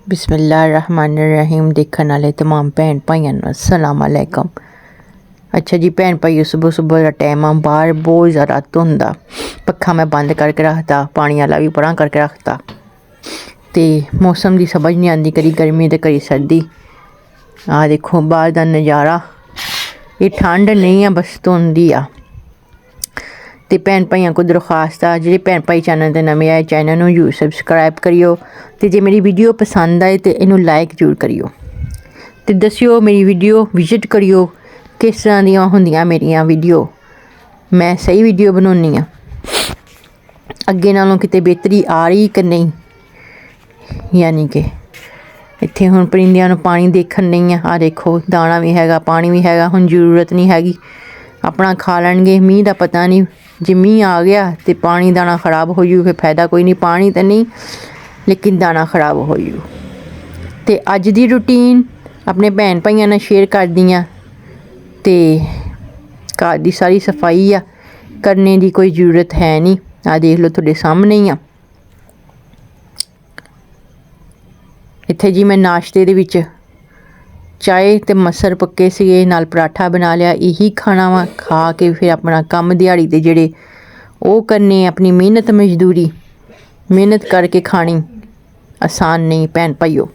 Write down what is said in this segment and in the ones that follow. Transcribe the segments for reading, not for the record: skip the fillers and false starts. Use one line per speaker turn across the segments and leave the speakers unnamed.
बिस्मिल्लाहिर्रहमानिर्रहीम। देखने वाले तमाम भैन भाइयों नूं अस्सलाम वालेकुम। अच्छा जी भैन भाइयों, सुबह सुबह का टाइम आ, बाहर बहुत ज़्यादा धुंध आ। पक्खा मैं बंद करके रखता, पानी वाला भी परा करके रखता, तो मौसम की समझ नहीं आती, कभी गर्मी तो कभी सर्दी। आ देखो बाहर का नज़ारा, ये ठंड नहीं है बस धुंध ही आ। तो भैन भाइयों को दरखास्त आ, जो भैन भाई चैनल पर नवे आए चैनल में जरूर सबसक्राइब करियो, तो जो मेरी वीडियो पसंद आए तो इनू लाइक जरूर करियो, तो दसियो मेरी वीडियो विजिट करियो किस तरह दियाँ होंदियां मेरिया वीडियो। मैं सही वीडियो बनानी हाँ, अगे नालों किते बेहतरी आ रही कि नहीं। यानी कि इत्थे हुण परिंदियां नूं पानी देखण नहीं है। आ देखो दाना भी हैगा, पानी भी हैगा, हुण जरूरत नहीं हैगी, अपना खा लैणगे। मींह का पता नहीं, जे मींह आ गया तो पानी दाना खराब हो जू, फिर फायदा कोई नहीं, पानी तो नहीं लेकिन दाना खराब हो जू। तो अज की रूटीन अपने भैन भाइयों ने शेयर कर दी आ। तो घर की सारी सफाई आ, करने की कोई जरूरत है नहीं। आ देख लो थोड़े सामने ही आ। इत्थे जी मैं नाश्ते दे विच चाय ते मसर पक्के सीगे, नाल पराठा बना लिया। यही खाना वा, खा के फिर अपना कम दिहाड़ी दे जेड़े वो करने, अपनी मेहनत मजदूरी, मेहनत करके खानी आसान नहीं भैन भाइयों।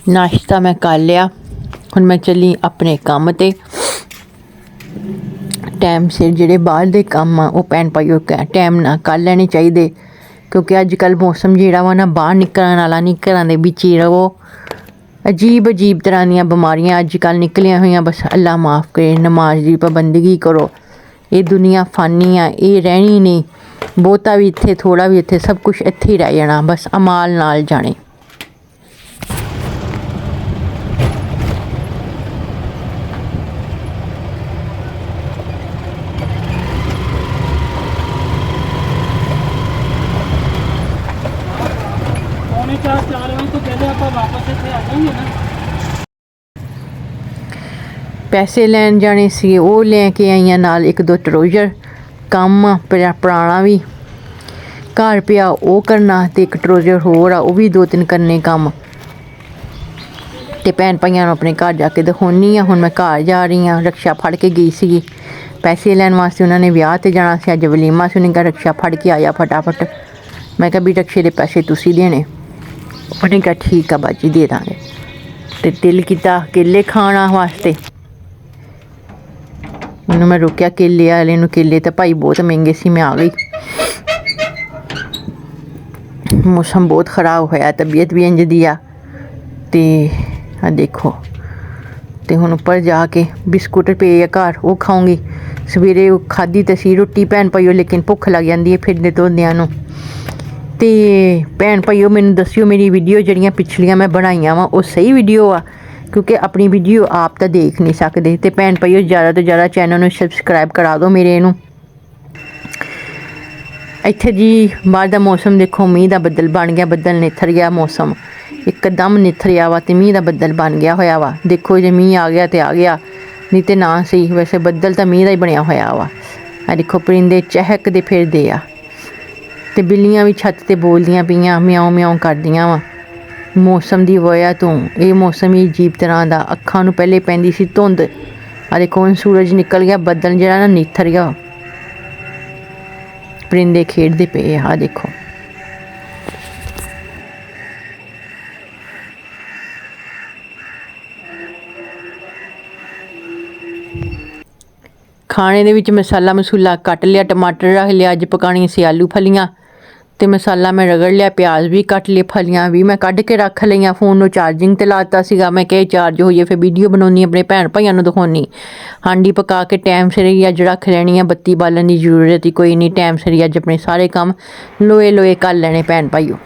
नाश्ता मैं कर लिया, हुण मैं चली अपने काम ते। टाइम सिर जेड़े बाहर दे काम आ वो भैन भाइयों टाइम ना कर लेने चाहिए, क्योंकि अजकल मौसम जेड़ा वा ना बाहर निकलण वाला नहीं, घरां दे विच ही रवो। अजीब अजीब तरह दीयां बीमारियां अजकल निकलियां हुई, बस अल्लाह माफ़ करे। नमाज की पाबंदगी करो, ये दुनिया फानी आ, ये रहनी नहीं। बहुता भी इत्थे, थोड़ा भी इत्थे, सब कुछ इत्थे ही रह जाना, बस अमाल नाल जाने। पैसे लैन जाने सी, वो लेके आईयां, नाल एक दो ट्रोजर। कम पुराना भी घर पिया वो करना, तो एक ट्रोजर होर आ वो भी दो तीन करने कम। तो भैन भाइयों अपने घर जाके दिखानी आ। हुण मैं घर जा रही हाँ, रक्षा फड़ के गई सी पैसे लैन वास्ते। उन्होंने ब्याह ते जाना सी, अज वलीमा से, उन्हें कहा रक्षा फड़ के आया फटाफट। मैं कहा भी रक्षे के पैसे तुसी देने। उन्हें कहा ठीक है बाजी दे देंगे। तो दिल किया केले खाना वास्ते, उन्होंने मैं रोकया केले वाले नूं। केले तो भाई बहुत महंगे सी, मैं आ गई। मौसम बहुत खराब होया, तबीयत भी इंज दी आ। ते देखो, तो हुण उपर जाके बिस्कुट पे आ घर, वो खाऊंगी। सवेरे खाधी तो सी रोटी भैन भाइयों, लेकिन भुख लग जाती है फिरदे धोंदियां नूं। ते भैन भाइयों मैनूं दसियो मेरी वीडियो जड़ियाँ पिछलियां मैं बनाईयां वा वो सही वीडियो आ, क्योंकि अपनी वीडियो आप तो देख नहीं सकते। तो भैन भाइयों ज़्यादा तो ज़्यादा चैनल में सबसक्राइब करा दो मेरे नूं। इत्थे जी बाहर का मौसम देखो, मींह का बदल बन गया, बदल निथर गया, मौसम एकदम निथरिया वा, तो मींह का बदल बन गया होया वा। देखो जे मींह आ गया तो आ गया, नहीं तो ना सही। वैसे बदल तो मींह का ही बनया होया वा। देखो परिंदे चहकते फिरदे आ, तो बिल्लियां भी छत ते बोलदियां पियां, म्याऊं म्याऊं करदियां वा। मौसम की वजह तो ये मौसम ही अजीब तरह का। अखां नूं पहले पैंदी सी धुंध, आ देखो हुण सूरज निकल गया, बदल जिहड़ा ना निथर गया, परिंदे खेडदे पे आ देखो। खाने दे विच मसाला मसूला कट लिया, टमाटर रख लिया, अज पकानी सी आलू फलियां, तो मसाला मैं रगड़ लिया, प्याज भी कट लिए, फलियां भी मैं कढ़ के रख लियां। फोन नूं चार्जिंग ते लाता सीगा, मैं कहा चार्ज हो जाए फिर वीडियो बनाउणी, अपने भैन भाइयों नूं दिखाउणी। हांडी पका के टाइम सिर ही अज रख लैनी है, बत्ती बालन की जरूरत ही कोई नहीं। टाइम सिर ही अज अपने सारे काम लोए लोए कर लेने भैन भाइयों।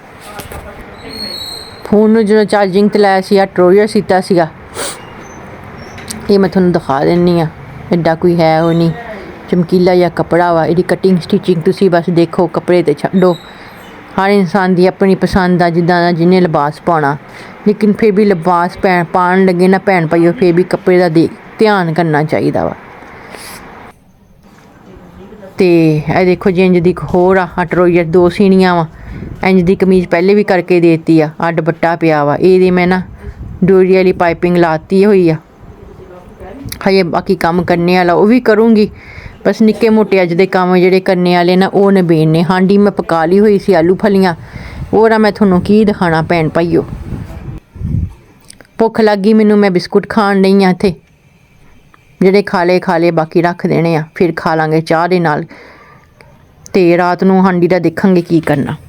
फोन नूं जो चार्जिंग ते लाया सी, ट्रोजर सीता सीगा, ये मैं तुहानूं दिखा दिंदी हाँ। एडा कोई है वो नहीं, चमकीला या कपड़ा वा। इसकी कटिंग स्टिचिंग तुसी बस देखो, कपड़े ते छड्डो। हर इंसान की अपनी पसंद आ, जिदा का जिन्हें लिबास पाना, लेकिन फिर भी लिबास पान लगे ना भैन भाइयों, फिर भी कपड़े का ध्यान करना चाहिए वा। ਤੇ ਇਹ ਦੇਖੋ ਜੀ ਇੰਜ ਦੀ ਇੱਕ ਹੋਰ ਆ ਟਰੋਜ਼ਰ 2 ਸੀਣੀਆਂ ਵਾ। ਇੰਜ ਦੀ ਕਮੀਜ਼ ਪਹਿਲੇ ਵੀ ਕਰਕੇ ਦੇਤੀ ਆ। ਆ ਦੁਪੱਟਾ ਪਿਆ ਵਾ, ਇਹਦੀ मैं ना डोरी वाली पाइपिंग लाती हुई आ। हजे बाकी काम करने वाला वो भी करूँगी, बस निक्के मोटे अज दे काम जिहड़े करने वाले ना वो नबेड़ने। हांडी मैं पका ली हुई सी आलू फलियां, और मैं तुहानूं की दिखाना भैन भाईओ। भुख लग गई मैनूं, मैं बिस्कुट खाण लई आ इत्थे, जिहड़े खा ले बाकी रख देने आ, फिर खा लांगे चाह दे नाल। ते रात नूं हांडी दा देखांगे की करना।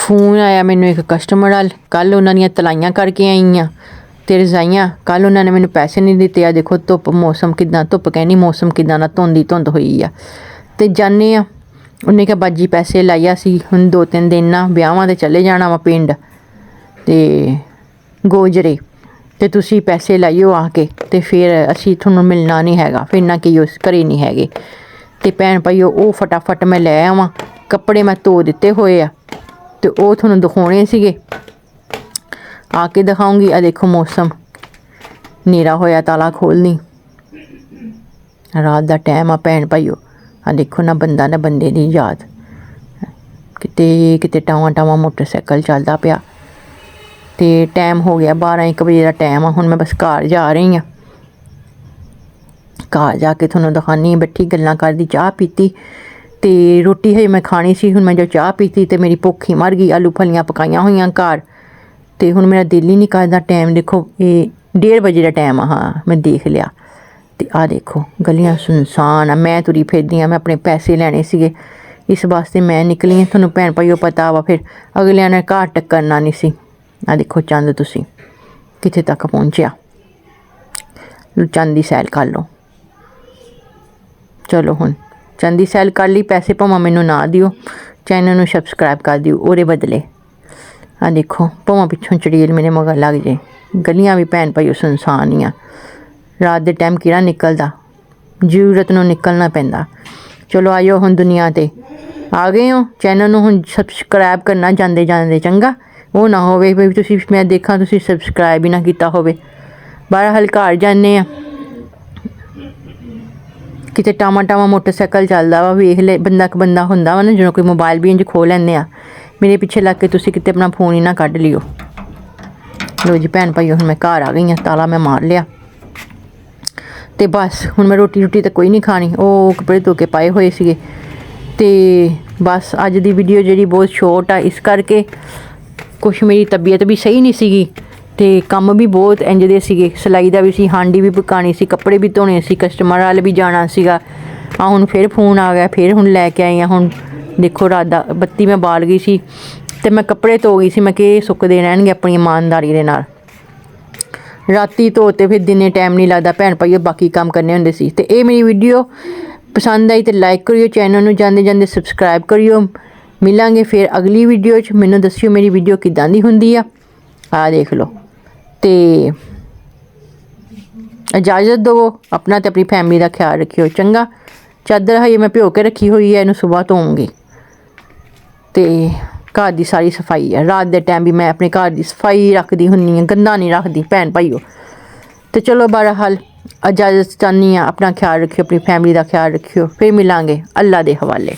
फोन आया मैनूं एक कस्टमर वाल, कल उन्हां दीयां तलाइयां करके आई आ ते रजाइयां। कल उन्होंने मैनूं पैसे नहीं दिते। आ देखो धुप्प, मौसम किदां, धुप्प कहनी मौसम किदां दा धुंद होई आ। ते जाने आ, उन्हें क्या बाजी पैसे लाइया सी, हुण 2-3 दिन ना ब्याहां ते चले जाना वा पिंड ते गोजरे, ते तुसी पैसे लाइयो आके, ते फिर असीं तुहानूं मिलना नहीं हैगा, फिर ना कि उस घरे नहीं हैगे। ते भैन भाईओ वो फटाफट मैं लै आवां। कपड़े मैं धो दिते होए आ ते वो तुहानूं दिखाने सीगे, आके दिखाऊंगी। आ देखो मौसम नीरा होया, ताला खोलनी, रात का टाइम आ भैन भाईओ। आ देखो ना बंदा ना बंदे की याद, किते किते टावां टावां मोटरसाइकिल चलदा पिया। ते टाइम हो गया 12-1 बजे का टाइम आ। हुण मैं बस घर जा रही हाँ, घर जाके तुहानूं दिखानी। बैठी गल्लां करदी, चाह पीती ते रोटी हजे मैं खानी सी। हुण मैं जो चाह पीती ते मेरी भुख ही मर गई। आलू फलियां पकाइयां होईयां घर, ते हुण मेरा दिल ही नहीं करदा। टाइम देखो ये 1:30 बजे का टाइम आ। हाँ मैं देख लिया। ते आ देखो गलियां सुनसान आ। मैं तुरी फिरदी, मैं अपने पैसे लैने सीगे, इस वास्ते मैं निकली हाँ। तुहानूं भैन भाईओ पता वा फिर अगलियां ने घर टक्करना नहीं सी। आ देखो चंद तुसी कित्थे तक पहुँचिया, चंद दी सैल कर लो। चलो हुण चंद दी सैल कर ली, पैसे भावें मैनूं ना दिओ, चैनल नूं सबसक्राइब कर दिओ ओहदे बदले। आ देखो भावें पिछों चड़ेल मेरे मगर लग जाए। गलियां भी भैन भाईओ सुनसान ही आ। रात दे टाइम किहड़ा निकलदा, जरूरत नूं निकलना पैंदा। चलो आइओ हुण दुनिया ते आ गए हो, चैनल नूं हुण सबसक्राइब करना जांदे जांदे, चंगा। वो ना होवे भी तुसीं मैं देखा तुसीं सबसक्राइब ही ना कीता होवे। बहरहाल घर जाने आ, किते टावां टावां मोटरसाइकिल चलदा वा, वेख ले बंदा हुंदा वा ना, जिवें कोई मोबाइल भी इंज खो लैंदे आ। मेरे पिछे लग के तुसीं किते अपना फोन ही ना कढ लिओ। लो जी भैन भाईओ हुण मैं घर आ गई हाँ, ताला मैं मार लिया। ते बस हुण मैं रोटी तो कोई नहीं खानी, वो कपड़े धो के पाए हुए सीगे। ते बस अज दी वीडियो जिहड़ी बहुत शॉर्ट आ, इस करके कुछ मेरी तबीयत भी सही नहीं सीगी, ते काम भी बहुत इंज दे सीगे। सिलाई दा भी सी, हांडी भी पकानी सी, कपड़े भी धोने सी, कस्टमर वाल भी जाना सीगा। आ हुण फिर फोन आ गया, फिर हुण लैके आई हाँ। हुण देखो रात दा बत्ती मैं बाल गई सी, ते मैं कपड़े धो गई सी। मैं कि सुकदे रहणगे अपनी ईमानदारी दे नाल। राती धोते फिर दिने टाइम नहीं लगता भैन भाईओ, बाकी काम करने होंदे सी। ते ये मेरी वीडियो पसंद आई तो लाइक करियो, चैनल नूं जांदे जांदे सबसक्राइब करियो। मिलांगे फिर अगली वीडियो च। मैनूं दस्सिओ मेरी वीडियो किदां दी हुंदी आ देख लो। ते इजाज़त दवो, अपना ते अपनी फैमिली का ख्याल रखियो, चंगा। चादर हजे मैं भिओ के रखी हुई है, इनू सुबह धोऊंगी। ते घर की सारी सफाई है, रात के टाइम भी मैं अपने घर की सफाई रखती हुन्नी आं, गंदा नहीं रखती भैन भाईओ। तो चलो बहरहाल इजाज़त चाहनी हाँ, अपना ख्याल रखियो, अपनी फैमिली का ख्याल रखियो। फिर मिलांगे, अल्लाह दे हवाले।